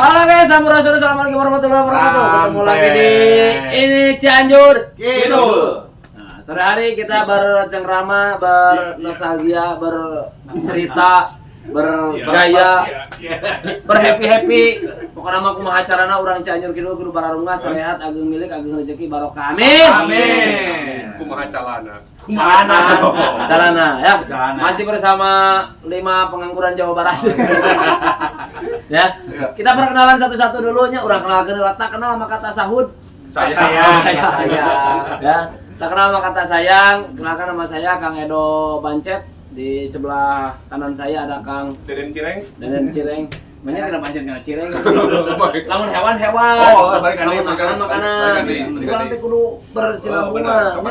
Halo guys, Sampurasun, assalamualaikum warahmatullahi wabarakatuh. Ketemu lagi di ini Cianjur Kidul. Nah, sore hari kita bercengkrama, bernostalgia, bercerita, bergaya, berhappy. Pokoknya mah kumaha carana urang Cianjur Kidul kudu bararunga sarehat ageng milik ageng rezeki barokah. Amin. Amin. Kumaha calana. Calana ya. Calana. Masih bersama 5 pengangguran Jawa Barat. Ya. Kita perkenalan satu-satu dulunya. Urang kenalkeun tak kenal sama kata sahud. Sayang. Ya. Tak kenal sama kata sayang. Kenalkan nama saya Kang Edo Bancet. Di sebelah kanan saya ada Kang Deden Cireng. Banyak tidak Bancet nggak Cireng. Lamun hewan. Oh, balik kali, makanan. Kurang teh kudu bersinambungan.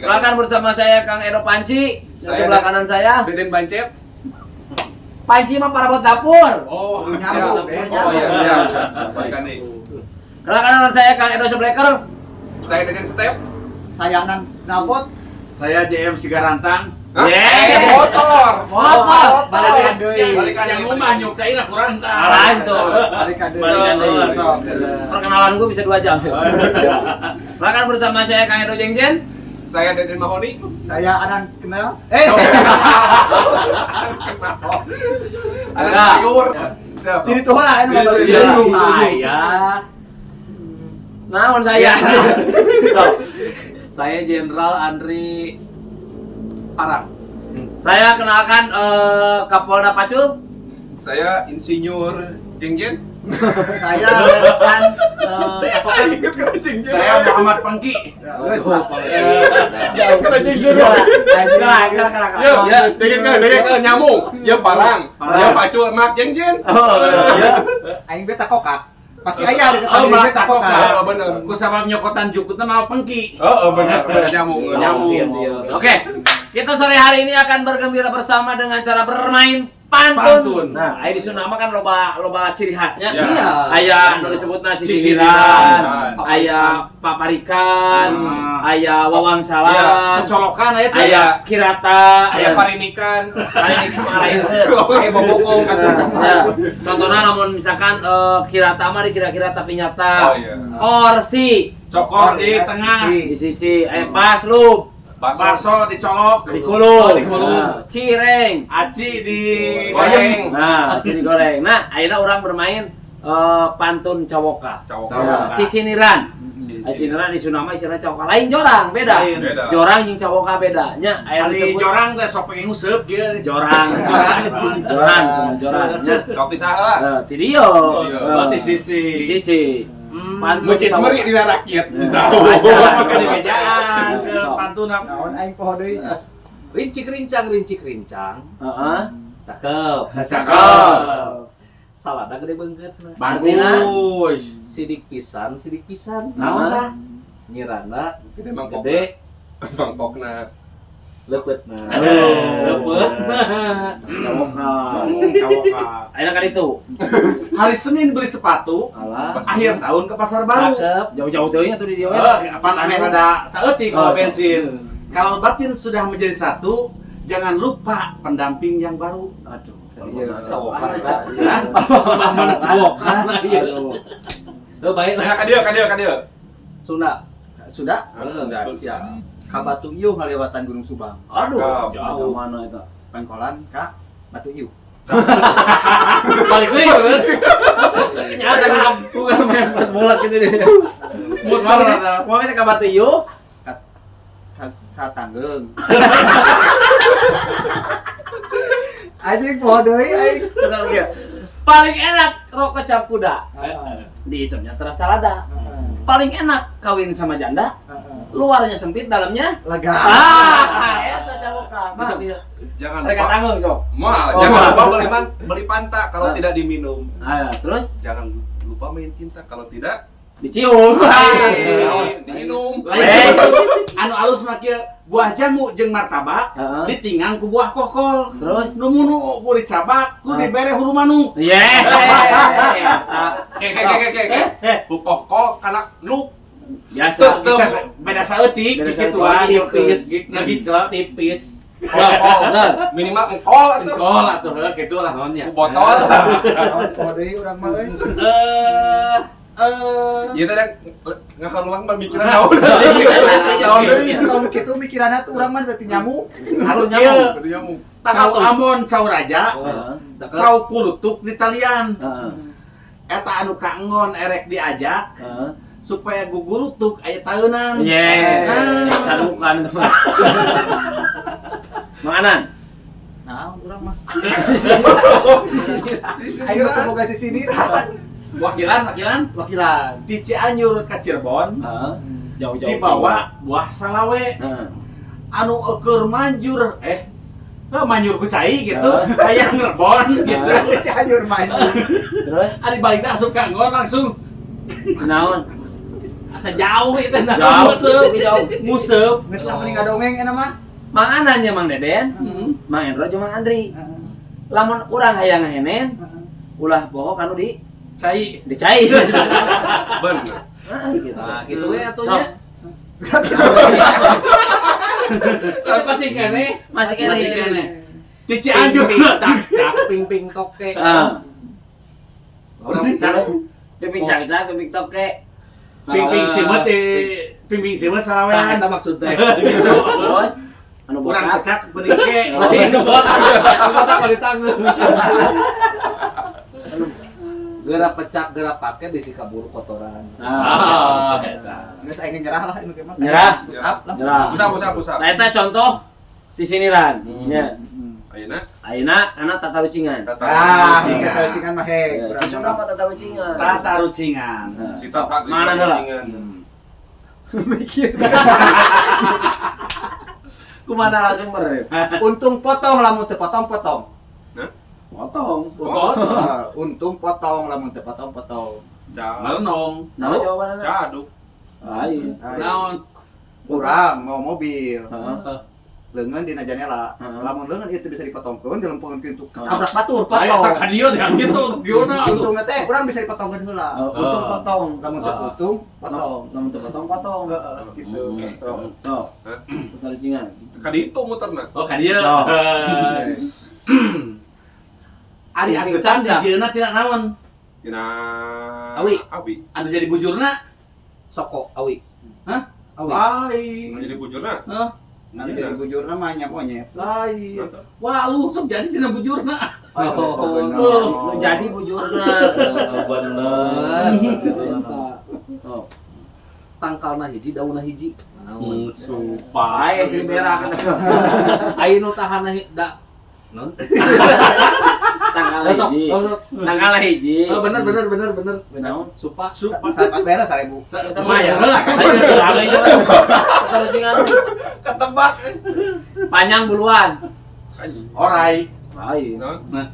Kenalkan bersama saya Kang Edo Panci. Di sebelah kanan saya Deden Bancet. Panci mah para buat dapur. Oh, Nyambung. Oh iya, siap. Balik kali. Kenalkan nama saya Kang Edo Sebleker. Saya Deden Step. Sayangan knalpot. Saya JM Sigarantang. Motor. Balikan deui. Yang rumah nyuk saya kurang tak. Lain tuh. Balikan deui. Balikan deui. Perkenalan gue bisa 2 jam. Kenalkan bersama saya Kang Edo Jengjen. Saya Deden Mahoni. Saya Anan kenal. Ada sayur. Siap. Ini tuh lah anu baru. Saya. Naon saya? Saya Jenderal Andri Parang. Saya kenalkan Kapolda Pacul. Saya Insinyur Jengjen. Saya kan Saya Muhammad Pengki. wes lah. Jauh kena Jengjen. Ya, deket ke nyamuk. Ya parang. Ya pacul mak Jengjen. Aing beta kokak. Pasti aya deket aing beta kokak. Oh, bener. Ku sabab nyokotan jukutna mah Pengki. Oh, bener. Nyamuk. Oke, kita sore hari ini akan bergembira bersama dengan cara bermain pantun. Nah, aya di Sunda mah kan loba ciri khasnya. Iya. Aya nu disebutna Sisiran. sisiran, aya paparikan, aya wawangsalan, Ya, cocolokan aya teh. aya kirata, Aya parinikan. parinikan lain. Kayak bobokong atuh. Ya, contohnya namun misalkan kirata mah dikira-kira tapi nyata. Oh, iya. Korsi Cokor di tengah. di sisi pas lu Baso dicolok. dikulung. Dikulung. Cireng. Aci di Goreng. Nah, aci digoreng. Nah, akhirnya orang bermain pantun cawoka. Cawoka. Sisiniran. Sisiniran di Sunda mah istilah cawoka lain jorang beda. Lain. Beda. Jorang jeung cawoka beda. Nya aya Ali disebut jorang teh sok pengen nguseup kieu. jorang. Jorang. Nya. Sok disaha. Ti dieu. Oh, di sisi. Di sisi. Pantun Mucit cawoka. meri di rakyat susah. Maka di mejaan ke pantuna. Naon aing poho deui. Rincik rincang. Heeh. Cakep. Cakep. Salada gede banget. Bagus. Sidik pisan. Naon tah? Nyirana Gede mangkok. gede Mangkokna. lepetna. Lepet. Cawoka. Cawoka. Ayeuna kan itu. Hari Senin beli sepatu, Alah. akhir tahun ke pasar baru. Cakep. Jauh-jauh teuing atuh di dieu. Apaan aneh ada saeutik Oh, kalau bensin. Kalau batin sudah menjadi satu, jangan lupa pendamping yang baru. Aduh. Cawokan. Mana cawoka? Iya. Tuh baik Nah, lah. ka dieu. Sunda. Sudah? Sudah. Ya. Ka Batu Iuh ngalewatan Gunung Subang. Aduh, Cakep. jauh mana itu? Pangkolan ka Batu Iuh. Balik lagi kan? Nyata bukan main bola gitu deh. Muter ada. Mau kita ke Batu Iuh? Ka Tanggeung. Anjing poho deui aing. Benar ya. Paling enak rokok cap kuda. Diisepnya terasa lada. Paling enak kawin sama janda. Luarnya sempit, dalamnya Lega. eta cawoka. Mah Jangan mereka lupa. tanggung sok. Mal, Oh, jangan mal. lupa beli panta kalau tidak diminum. Terus Jangan lupa main cinta kalau tidak dicium. diminum. Lain anu alus mah kieu buah jamu jeung martabak Heeh. ditinggal ku buah kokol. Terus? nu munu ku dicabak ku dibere hulu manuk. Ke. Bukoko kana nuk. Biasa. Bisa beda saeutik Beda di kitu saeutik, tipis tipis. lagi celak. Tipis. Bener. Minimal engkol atuh. Engkol atuh kitu lah naonnya. Botol. Kode urang mah euy. Ieu teh ngakarulang pamikiran naon. Tahun deui setahun kitu mikiranna tuh urang mah teh nyamuk. Anu Nyamuk, berarti nyamuk. Cau Ambon, cau Raja, Heeh. cau Kulutuk di talian. Heeh. Eta anu kaengon erek diajak Heeh. supaya gugulutuk aya taeunan. Yes. Sadukan itu. Manganan. Nah, urang mah. Ayo teh boga sisiniran. Wakilan Wakilan. di Cianjur ka Cirebon Heeh. Jauh-jauh. dibawa buah salawe Heeh. anu keur manjur manjur ku cai gitu aya ngerebon gitu. Cianjur main. Terus Ari balikna asup ka nggon langsung naon? asa jauh itu nah Jauh, museup jauh. museup. Geus lah mending ngadongeng eta mah. Manganan nya Mang Deden, Mang Endro jeung Mang Andri. Lamun urang hayang ngahenen, ulah bohong kanu di Cai dicai. Bener. Gitu. nah gitu we atuh Sok. nya masih kene Masih kene hiji. di Cianjur Cak ping toke. Ah. urang Terus piping cak-cak, piping toke. ping simet Nah, salawean eta maksudnya. Gitu. Terus anu urang botak. pecak peningke Anu botak. Botak mah ditanggung. Geura pecak, geura pake bisi kaburu kotoran. Ah. Geus aing nyerah lah ini mah. Nyerah. Pusap lah. Nyerah. Pusap. Nah, eta contoh sisiniran. Nya. Ayeuna Ayeuna kana tata lucingan. Ah, Lucingan. kita lucingan mah hek. Ya, Sisuna mah tata lucingan. tata rucingan Si Tata Mana heula? Kumaha langsung mere? Untung potong lamun teu potong-potong. Potong. Untung potong lamun teu potong-potong. melenong Nah, jawabanna. Caduk. Lain. naon Urang mau mobil. Heeh. Leungeun dina janela. Heeh. Lamun leungeun ieu teu bisa dipotongkeun dilempungkeun pintu. Tabrak batur aya tak potong. kadio teh gitu diona Untungna teh urang bisa dipotongkeun heula. Untung potong. Lamun teu untung potong. Lamun teu potong. Heeh, gitu. Sok. Tata lucingan. Kaditu muterna. oh kadio So. Ari asepan di jieuna tidak naon Tina Awi. Abi. anu jadi bujurna Soko awi. hah Awi. lain Jadi bujurna. hah Anu jadi bujurna mah nya monyet. lain wah lu sok jadi tina bujurna Oh, bener. Nu jadi bujurna. Bener. Oh. Tangkalna hiji, daunna hiji. sumpah Ayo jadi berak. Ayeuna tahanna da non. Tanggal hiji. Tanggal hiji. Oh bener. Naon? Supa. Sapat beres 1000. lumayan lah Ayo itu. Tata lucingan. Ketebak. Panjang buluan. orai Lain. Nah.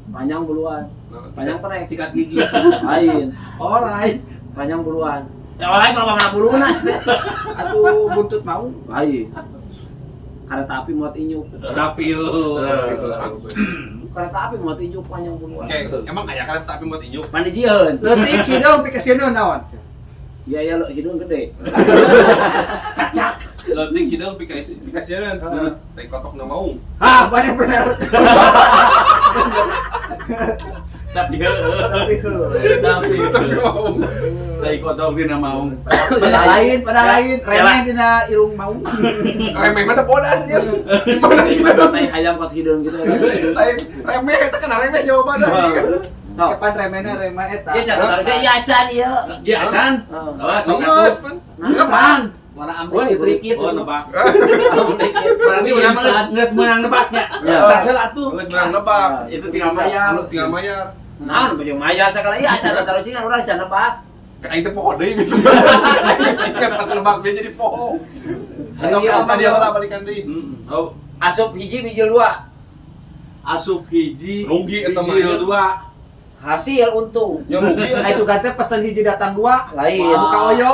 Panjang buluan. Panjang pernah Sikat gigi. lain. orai Panjang buluan. Ya lain berapa mana buluan sih? Atuh buntut mau. Lain. Kareta api muat inyuk. Tapi Kereta api muat inyuk panjang buluan. Oke, emang aya kereta api buat injuk. Pandijieun. Leutik hidung pikasieun naon? Iya ya lo hidung gede. Leutik hidung pikasieun. Teh kotok na mau. Ah, banyak bener. tapi Tapi tapi Mau. tai kotok dina mau pada lain, remeh dina irung mau. Remeh mah teu bodas nya. Gimana Masa teh hayam kot hidung gitu. lain remeh eta kana remeh jawabanna. Sok. Kapan remehna remeh eta. Iya can harusnya iya can iya. ya can oh sok Geus atuh pan. can warna Boleh ambil diberi gitu. oh nebak Berarti berarti urang mah geus meunang nebaknya Ya. tasel atuh Geus menang nebak. itu tinggal mayar Anu tinggal mayar. Nah, baju mayar sakala iya can taruh cingan urang can nebak. Ka aing teh poho deui gitu. Ingat pas nebak dia jadi poho. Besok Iya, apa dia Bang. lah balikan deui. oh Asup hiji bijil dua. asup hiji Rugi eta mah, hiji ya. dua Hasil untung. Ya rugi Ai atuh. suka teh pesen hiji datang 2. Lain. Buka oyo.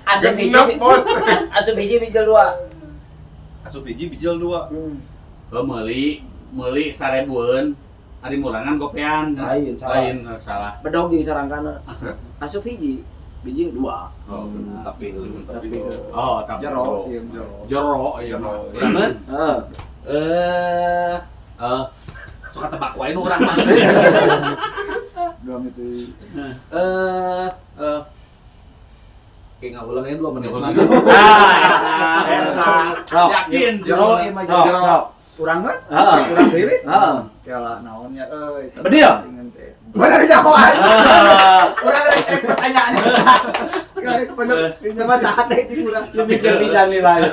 Asup hiji Genep, bos. asup hiji bijil dua. Asup hiji bijil 2. oh meuli sarebueun ari mulangan gopean Lain, salah. lain salah Bedog jeung sarangkana. Asup hiji Bijing 2. Oh, Tapi oh, tapi Jero sih. Jero, iya. Uraman? suka tebak wae nu urang mah. Dua itu. Kayak ngulangin 2 menit. Yakin Jero imah jero. Urang kan? Urang deui. Kala naonnya euy. Bedia? Bener jawab. Urang rek pertanyaan. Bener nyoba saat itu urang. Lu mikir pisan nih lain.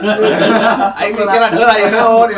Aing mikir ada lah ya naon